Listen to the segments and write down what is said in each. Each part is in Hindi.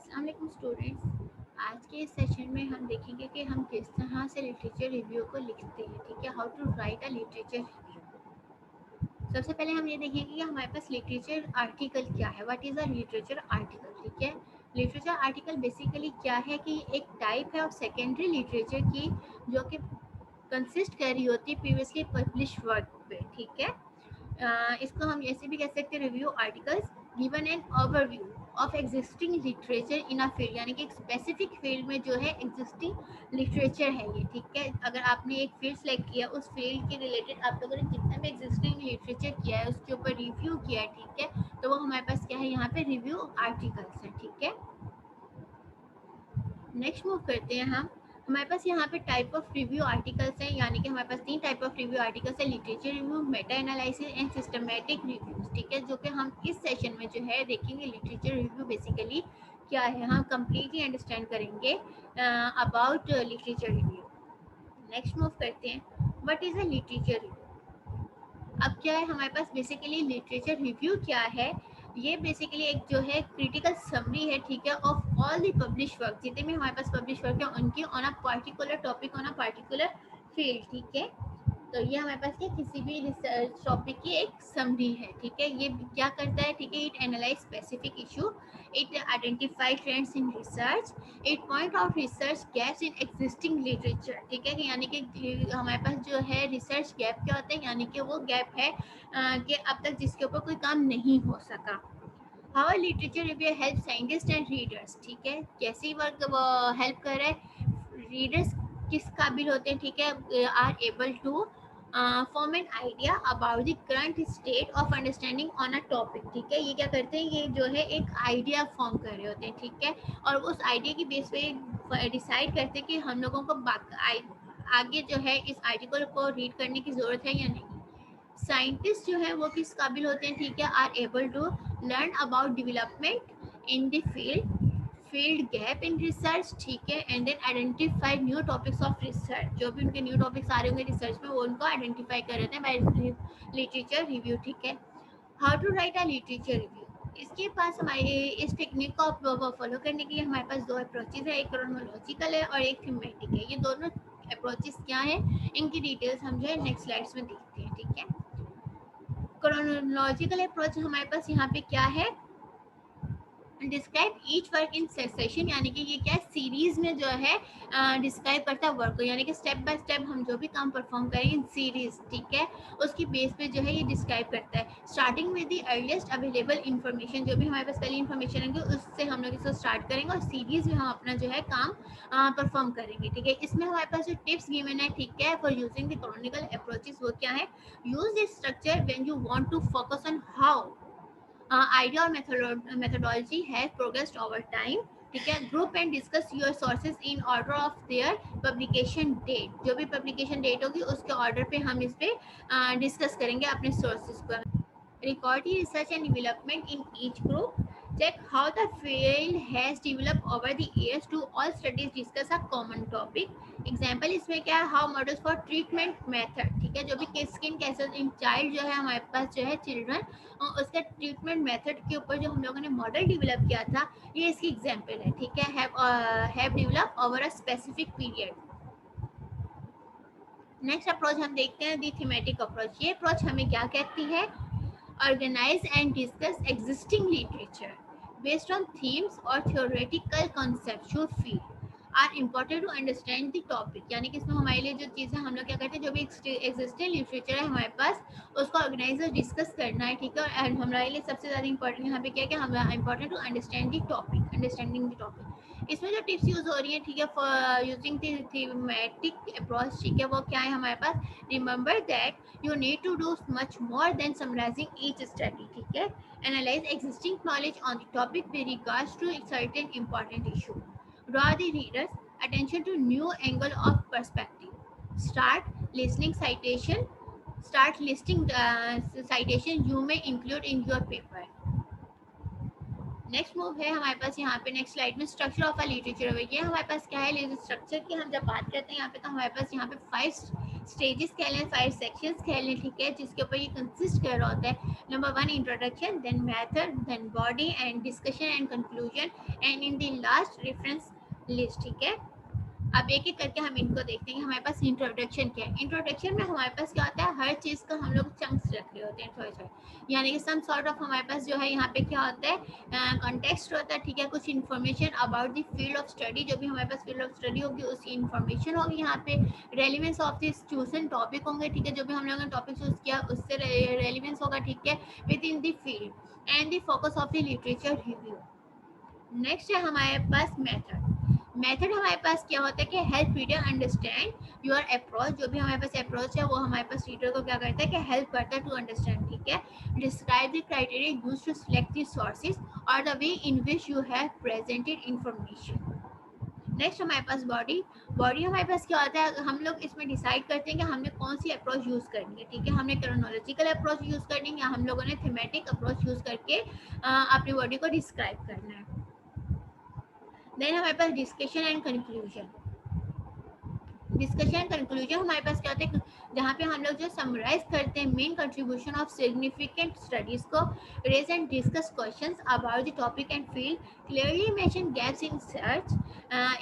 अस्सलाम वालेकुम स्टूडेंट्स। आज के इस सेशन में हम देखेंगे कि हम किस तरह से लिटरेचर रिव्यू को लिखते हैं। ठीक है, how to write a literature review. सबसे पहले हम ये देखेंगे कि हमारे पास लिटरेचर आर्टिकल क्या है। What is a literature article. ठीक है, लिटरेचर आर्टिकल बेसिकली क्या है कि एक टाइप है ऑफ सेकेंडरी लिटरेचर की, जो कि कंसिस्ट कर रही होती है प्रीवियसली पब्लिश वर्क पे। ठीक है, इसको हम ऐसे भी कह सकते हैं review articles given an overview of existing literature in a field, यानी कि एक स्पेसिफिक फील्ड में जो है एग्जिस्टिंग लिटरेचर है ये। ठीक है, अगर आपने एक फील्ड सेलेक्ट किया, उस फील्ड के रिलेटेड आप लोगों ने जितना भी एग्जिस्टिंग लिटरेचर किया है उसके ऊपर रिव्यू किया है। ठीक है, तो वो हमारे पास क्या है, यहाँ पे रिव्यू आर्टिकल्स है। ठीक है, नेक्स्ट मूव करते हैं हम। हमारे पास यहाँ पे टाइप ऑफ रिव्यू आर्टिकल्स हैं, यानी कि हमारे पास 3 टाइप ऑफ रिव्यू आर्टिकल्स है, literature review, Meta analysis and systematic reviews. ठीक है, जो कि हम इस सेशन में जो है देखेंगे लिटरेचर रिव्यू बेसिकली क्या है, हम कम्प्लीटली अंडरस्टैंड करेंगे about literature review. Next move करते हैं, what is a literature review. अब क्या है हमारे पास बेसिकली लिटरेचर रिव्यू क्या है, ये बेसिकली एक जो है क्रिटिकल समरी है। ठीक है, of all the publish work, जितने भी हमारे पास पब्लिश वर्क है उनकी on a particular topic, on a particular field. ठीक है, तो ये हमारे पास क्या किसी भी रिसर्च टॉपिक की एक समरी है। ठीक है, ये क्या करता है, ठीक है, it analyse specific issue, it identify trends in research, it point out research gaps in existing literature. ठीक है, यानी कि हमारे पास जो है रिसर्च गैप क्या होता है, यानी कि वो गैप है कि अब तक जिसके ऊपर कोई काम नहीं हो सका। How literature review help scientist and readers. ठीक है, कैसी वर्क हेल्प कर रहा है, रीडर्स किस काबिल होते हैं, ठीक है, are able to form an idea about the current state of understanding on a topic. ठीक है, ये क्या करते हैं, ये जो है एक आइडिया फॉर्म कर रहे होते हैं। ठीक है, और उस आइडिया की बेस पे डिसाइड करते हैं कि हम लोगों को आगे जो है इस आर्टिकल को रीड करने की ज़रूरत है या नहीं। साइंटिस्ट जो है वो किस काबिल होते हैं, ठीक है, are able to learn about development in the field gap in research. ठीक है, and then identify new topics of research, जो भी उनके न्यू टॉपिक्स आ रहे होंगे रिसर्च में वो उनको आइडेंटिफाई कर रहे हैं बाय लिटरेचर रिव्यू। ठीक है, how to write a literature review. इसके पास हमारे इस टेक्निक को फॉलो करने के लिए हमारे पास 2 अप्रोचेज है, एक क्रोनोलॉजिकल है और एक थीमेटिक है। ये दोनों अप्रोचेस क्या है, इनकी डिटेल्स हम जो है नेक्स्ट स्लाइड्स में देखते हैं। ठीक है, क्रोनोलॉजिकल अप्रोच हमारे पास यहाँ पे क्या है, describe each work in session, यानी कि ये क्या है सीरीज में जो है डिस्क्राइब करता है वर्क को, यानी कि स्टेप बाय स्टेप हम जो भी काम परफॉर्म करेंगे इन सीरीज। ठीक है, उसकी बेस पे जो है ये डिस्क्राइब करता है, starting with the earliest available information, जो भी हमारे पास पहली इन्फॉर्मेशन रहेंगे उससे हम लोग इसको स्टार्ट करेंगे और सीरीज में हम अपना जो है काम परफॉर्म करेंगे। ठीक है, इसमें हमारे पास जो टिप्स गिवन है, ठीक है, for using the chronicle approaches, वो क्या है, use this structure when you want to focus on how idea or methodology has progressed over time. ठीक है, group and discuss your sources in order of their publication date, जो भी पब्लिकेशन डेट होगी उसके ऑर्डर पे हम इस पे डिस्कस करेंगे अपने सोर्सेज को। Record the research and development in each group. Check how the field has developed over the years. To all studies discuss a common topic. Example इसमें क्या है, how models for treatment method. ठीक है, जो भी स्किन कैंसर इन चाइल्ड जो है हमारे पास जो है चिल्ड्रन, उसका ट्रीटमेंट मेथड के ऊपर जो हम लोगों ने मॉडल डेवलप किया था, ये इसकी एग्जाम्पल है। ठीक है, have develop over a specific period. Next approach हम देखते हैं दी थीमेटिक अप्रोच। ये अप्रोच हमें क्या कहती है, organize and discuss existing literature based on themes or theoretical conceptual field are important to understand the topic। यानी कि इसमें हमारे लिए जो चीज़ें हम लोग क्या करते हैं, जो भी एग्जिस्टिंग लिटरेचर है हमारे पास उसको ऑर्गेनाइज और डिस्कस करना है। ठीक है, और हमारे लिए सबसे ज़्यादा इंपॉर्टेंट यहाँ पे क्या है, हमें important to understand the topic, understanding the topic. इसमें जो टिप्स यूज़ हो रही है, ठीक है, for using the thematic approach, ठीक है, वो क्या है हमारे पास, remember that you need to do much more than summarizing each study। ठीक है, analyze existing knowledge on the topic with regards to a certain important issue, draw the reader's attention to new angle of perspective, start listening citation, start listing citation you may include in your paper। Next move है हमारे पास यहाँ पे नेक्स्ट स्लाइड में, स्ट्रक्चर ऑफ अ लिटरेचर। ये हमारे पास क्या है, स्ट्रक्चर की हम जब बात करते हैं यहाँ पे, तो हमारे पास यहाँ पे 5 स्टेजेस कह लें, 5 सेक्शंस कह लें, ठीक है, जिसके ऊपर ये कंसिस्ट कर रहा होता है। Number 1 introduction, then method, then body and discussion and conclusion, and in the last reference list, ठीक है। अब एक एक करके हम इनको देखते हैं कि हमारे पास इंट्रोडक्शन क्या है। इंट्रोडक्शन में हमारे पास क्या होता है, हर चीज़ का हम लोग चंक्स रख रहे होते हैं थोड़े थोड़े, यानी कि सम सॉर्ट ऑफ हमारे पास जो है यहाँ पे क्या होता है, कॉन्टेक्स्ट होता है, ठीक है, कुछ information about the field of study, जो भी हमारे पास फील्ड ऑफ स्टडी होगी उसकी इन्फॉर्मेशन होगी यहाँ पे। Relevance of this chosen topic होंगे, ठीक है, जो भी हम लोगों ने टॉपिक चूज किया उससे रेलिवेंस होगा, ठीक है, with in the field, and the focus of the literature review. Next है हमारे पास मेथड। मेथड हमारे पास क्या होता है कि help reader understand your approach, जो भी हमारे पास अप्रोच है वो हमारे पास रीडर को क्या करता है कि हेल्प करता है टू अंडरस्टैंड, ठीक है। Describe the criteria used to select the sources और the way in which you have presented information. Next हमारे पास बॉडी। बॉडी हमारे पास क्या होता है, हम लोग इसमें डिसाइड करते हैं कि हमने कौन सी अप्रोच यूज़ करनी है, ठीक है, हमने क्रोनोलॉजिकल अप्रोच यूज़ करनी है या हम लोगों ने थीमेटिक अप्रोच यूज़ करके अपनी बॉडी को डिस्क्राइब करना है। देन हमारे पास discussion and conclusion. Discussion and conclusion हमारे पास क्या होता है, जहाँ पे हम लोग जो समराइज करते हैं main contribution of significant studies को, raise and discuss questions about the topic and field, clearly mention gaps in search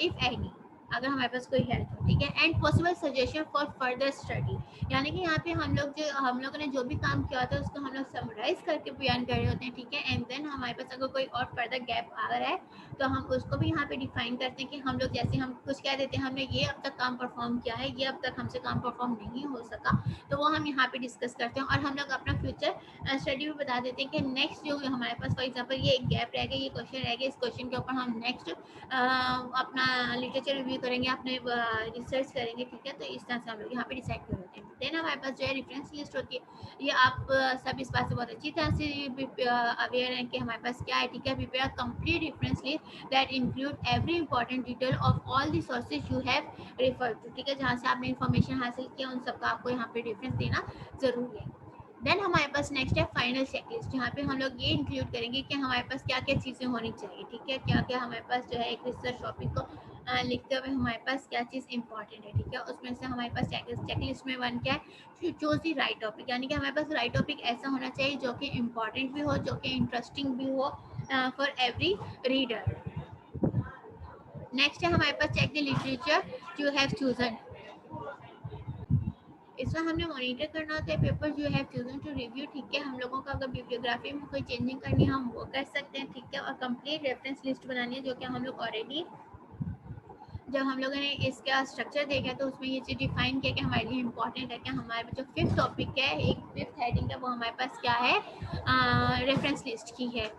if any, अगर हमारे पास कोई है तो, ठीक है, and possible suggestion for further study, यानी कि यहाँ पे हम लोगों ने जो भी काम किया होता है उसको हम लोग समराइज करके बयान कर रहे होते हैं, ठीक है। एंड देन हमारे पास अगर कोई और फर्दर गैप आ रहा है तो हम उसको भी यहाँ पे डिफाइन करते हैं कि हम लोग जैसे हम कुछ कह देते हैं हमने ये अब तक काम परफॉर्म किया है, ये अब तक हमसे काम परफॉर्म नहीं हो सका, तो वो हम यहाँ पे डिस्कस करते हैं और हम लोग अपना फ्यूचर स्टडी भी बता देते हैं कि नेक्स्ट जो हमारे पास फॉर एग्जाम्पल ये एक गैप रह गया, ये क्वेश्चन रह गया, इस क्वेश्चन के ऊपर हम नेक्स्ट अपना लिटरेचर रिव्यू करेंगे, अपने रिसर्च करेंगे, ठीक है। तो इस तरह से हम लोग यहाँ पे डिसाइड कर लेते हैं। देन हमारे पास जो है रेफरेंस लिस्ट होती है, ये आप सब इस बात से बहुत अच्छी तरह से अवेयर हैं कि हमारे पास क्या है, ठीक है। Prepare complete reference list that include every important detail of all the sources you have referred to, ठीक है, जहाँ से आपने इंफॉर्मेशन हासिल किया उन सबका आपको यहाँ पे रेफरेंस देना जरूरी है। देन हमारे पास नेक्स्ट है फाइनल चेकलिस्ट, जहाँ पे हम लोग ये इंक्लूड करेंगे कि हमारे पास क्या क्या चीज़ें होनी चाहिए, ठीक है, क्या क्या हमारे पास जो है एक रिसर्च टॉपिक को लिखते हुए हमारे पास क्या चीज़ इंपॉर्टेंट है, ठीक है। उसमें से हमारे पास चेकलिस्ट में वन क्या है, चूज द राइट टॉपिक, यानी कि हमारे पास राइट टॉपिक ऐसा होना चाहिए जो कि इम्पॉर्टेंट भी हो, जो कि इंटरेस्टिंग भी हो फॉर एवरी रीडर। नेक्स्ट है हमारे पास check the literature you have chosen. इसमें हमने मॉनिटर करना होता है paper you have chosen to review, ठीक है। हम लोगों का अगर बिब्लियोग्राफी में कोई चेंजिंग करनी है हम वो कर सकते हैं, ठीक है। और कंप्लीट रेफरेंस लिस्ट बनानी है, जो कि हम लोग ऑलरेडी जब हम लोगों ने इसका स्ट्रक्चर देखा तो उसमें ये चीज़ डिफाइन किया कि हमारे लिए इंपॉर्टेंट है कि हमारे जो फिफ्थ टॉपिक है, एक फिफ्थ हेडिंग है, वो हमारे पास क्या है, रेफरेंस लिस्ट की है।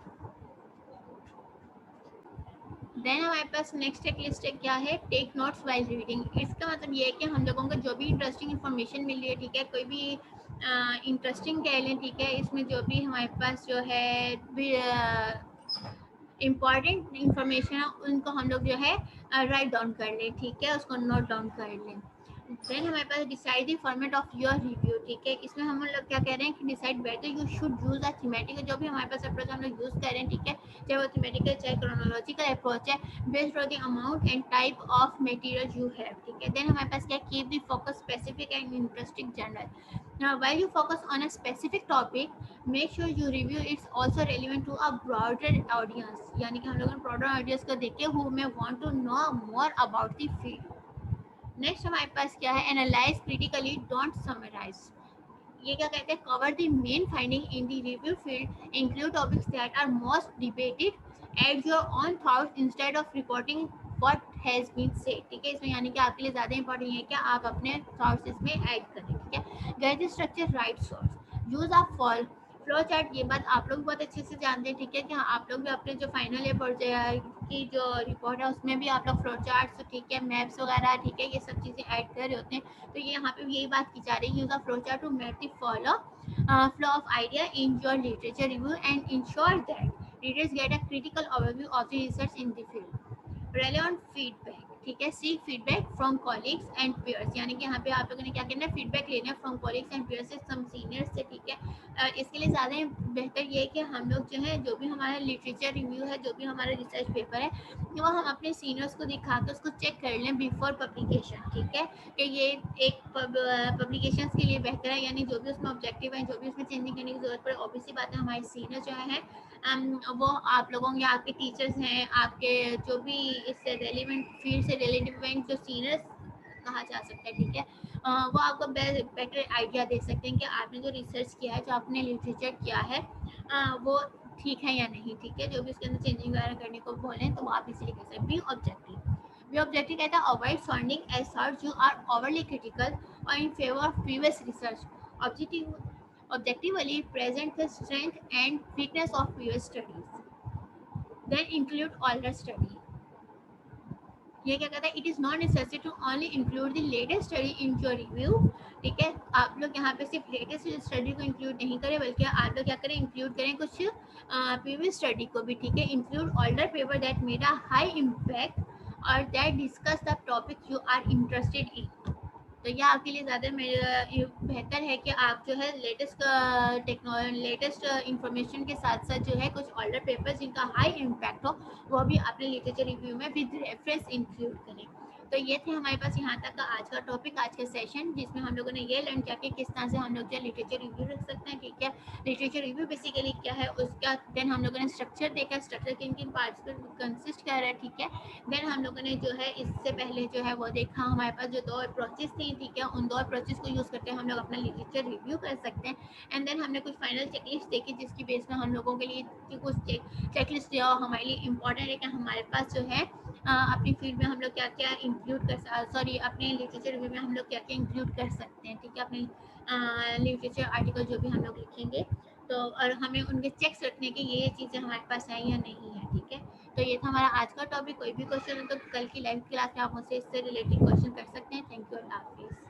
देन हमारे पास नेक्स्ट एक लिस्ट क्या है, टेक नोट्स वाइल रीडिंग। इसका मतलब ये है कि हम लोगों को जो भी इंटरेस्टिंग इन्फॉर्मेशन मिली है, ठीक है, कोई भी इंटरेस्टिंग कह लें, ठीक है, इसमें जो भी हमारे पास जो है इम्पॉर्टेंट इंफॉर्मेशन है उनको हम लोग जो है राइट डाउन कर लें, ठीक है, उसको नोट डाउन कर लें। देन हमारे पास decide the format of your review, ठीक है। इसमें हम लोग क्या कह रहे हैं कि decide whether you should use a thematic, जो भी हमारे पास अप्रोच हम लोग यूज कर रहे हैं, ठीक है, चाहे वो थीमेटिकल चाहे क्रोनोलॉजिकल अप्रोच है, based on the amount and type of material you have, ठीक है। देन हमारे पास क्या, keep the focus specific and interesting general. Now, while you focus on a specific topic, make sure you review it's also relevant to a broader audience, यानी कि हम लोग broader audience को देख के who may want to know more about the field। Next हमारे पास क्या है, एनालाइज क्रिटिकली डोंट समराइज। ये क्या कहते हैं, cover the main finding in the review field, include topics that are most debated, add your own thoughts instead of reporting what has been said, ठीक है। इसमें यानी कि आपके लिए ज़्यादा इंपॉर्टेंट है कि आप अपने थॉट्स इसमें ऐड करें, ठीक है। Get the structure right source, use of fall flow chart. ये बात आप लोग बहुत अच्छे से जानते हैं, ठीक है, कि हाँ आप लोग भी अपने जो फाइनल ईयर प्रोजेक्ट की जो रिपोर्ट है उसमें भी आप लोग फ्लो चार्ट्स, ठीक है, मैप्स वगैरह, ठीक है, ये सब चीज़ें ऐड कर रहे होते हैं। तो ये यहाँ पे भी यही बात की जा रही है, use of flow chart to map the follow flow of idea in your literature review and ensure that readers get a critical overview of the research in the field. Relevant feedback, ठीक है, seek feedback from colleagues and peers, यानी कि यहाँ पे आप लोगों ने क्या करना है, फीडबैक लेना है फ्रॉम कॉलीग्स एंड पीयर्स से, सम सीनियर्स से, ठीक है। इसके लिए ज़्यादा बेहतर ये है कि हम लोग जो है, जो भी हमारा लिटरेचर रिव्यू है, जो भी हमारा रिसर्च पेपर है, वो हम अपने सीनियर्स को दिखा के उसको चेक कर लें बिफोर पब्लिकेशन, ठीक है, कि ये एक पब्लिकेशन के लिए बेहतर है, यानी जो भी उसमें ऑब्जेक्टिव है, जो भी उसमें चेंजिंग करने की जरूरत पड़े, ऑब्वियसली बात है हमारे सीनियर जो है वो आप लोगों या आपके टीचर्स हैं, आपके जो भी इससे रेलिवेंट फील्ड से रेलिवेंट जो सीनियर्स कहा जा सकता है, ठीक है, वो आपको बेटर आइडिया दे सकते हैं कि आपने जो रिसर्च किया है, जो आपने लिटरेचर किया है, वो ठीक है या नहीं, ठीक है, जो भी उसके अंदर चेंजिंग वगैरह करने को बोलें तो वो आप इसीलिए कह सकते हैं। बी ऑब्जेक्टिव, बी ऑब्जेक्टिव कहता है avoid sounding as such you are overly critical और in favour of previous research. Objective objectively present the strength and weakness of previous studies, then include older study। ये क्या कहता है, it is not necessary to only include the latest study in your review, ठीक है, आप लोग यहाँ पे सिर्फ लेटेस्ट स्टडी को इंक्लूड नहीं करें, बल्कि आप लोग क्या करें, इंक्लूड करें कुछ प्रीवियस स्टडी को भी, ठीक है, include older paper that made a high impact और that discuss the topic you are interested in. तो यह आपके लिए ज़्यादा बेहतर है कि आप जो है लेटेस्ट इंफॉर्मेशन के साथ साथ जो है कुछ ऑल्डर पेपर्स जिनका हाई इम्पैक्ट हो, वो भी अपने लिटरेचर रिव्यू में विद रेफरेंस इंक्लूड करें। तो ये थे हमारे पास यहाँ तक का आज का टॉपिक, आज के सेशन, जिसमें हम लोगों ने ये लर्न किया कि किस तरह से हम लोग जो है लिटरेचर रिव्यू रख सकते हैं, ठीक है, लिटरेचर रिव्यू बेसिकली क्या है उसका, देन हम लोगों ने स्ट्रक्चर देखा, स्ट्रक्चर किन किन पार्ट्स पर कंसिस्ट कर रहा है, ठीक है, देन हम लोगों ने जो है इससे पहले जो है वो देखा, हमारे पास जो दो अप्रोचेस थी, ठीक है, उन दो अप्रोचेस को यूज़ करके हम लोग अपना लिटरेचर रिव्यू कर सकते हैं। एंड देन हमने कुछ फाइनल चेकलिस्ट देखी, जिसकी बेस में हम लोगों के लिए कुछ चेकलिस्ट जो हमारे लिए इंपॉर्टेंट है कि हमारे पास जो है अपनी फील्ड में हम लोग क्या क्या इंक्लूड कर, सॉरी, अपने लिटरेचर रिव्यू में हम लोग क्या क्या इंक्लूड कर सकते हैं, ठीक है, अपने लिटरेचर आर्टिकल जो भी हम लोग लिखेंगे, तो और हमें उनके चेक्स रखने की ये चीज़ें हमारे पास है या नहीं है, ठीक है। तो ये था हमारा आज का टॉपिक। कोई भी क्वेश्चन हो तो कल की लाइव क्लास में आप मुझसे इससे रिलेटेड क्वेश्चन कर सकते हैं। थैंक यू, अल्लाह हाफिज़।